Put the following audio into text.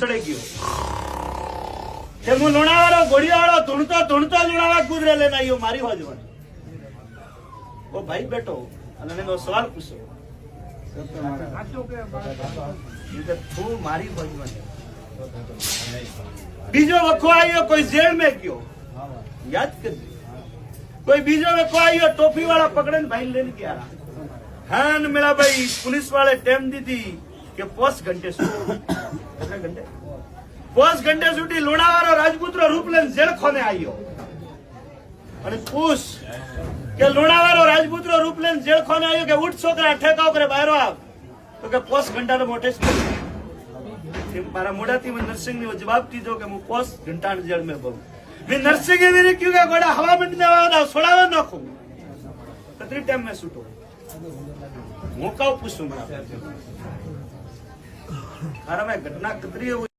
ચડે ગયો તે હું લુણાવાળો ઘોડિયાવાળો ધૂણતો લુણાવા કુદરે લઈને આવ્યો મારી બાજુમાં ઓ ભાઈ બેઠો અને મેં સવાલ પૂછ્યો તું મારી બાજુમાં બીજો વખો આવ્યો કોઈ જેલ में ગયો યાદ કરજે कोई बीजो में को आयो टोपी वाला पकड़े भाई लेने के आ रहा हाँ मेरा भाई पुलिस वाले टाइम दी थी कि 5 घंटे कितने घंटे 5 घंटे छुट्टी लोणावाळो राजपुत्र रूप लेन जेल खोने आयो અને પૂછ કે લોણાવાળો રાજપુત્ર રૂપ લેન જેલ खोने आयो કે ઉઠ છોકરા ઠેકાવ કરે બહાર આવ તો કે 5 ઘંટા નો મોટે છે મારા મોઢાથી મેં નરસિંહ ને જવાબ દીધો કે હું 5 ઘંટા જેલ में બહુ मैं नर्सिंग मेरे क्यों क्या गोड़ा हवा में छोड़ा नाखू कितनी टाइम में छूटो मौका पूछू मैं अरे मैं घटना कितनी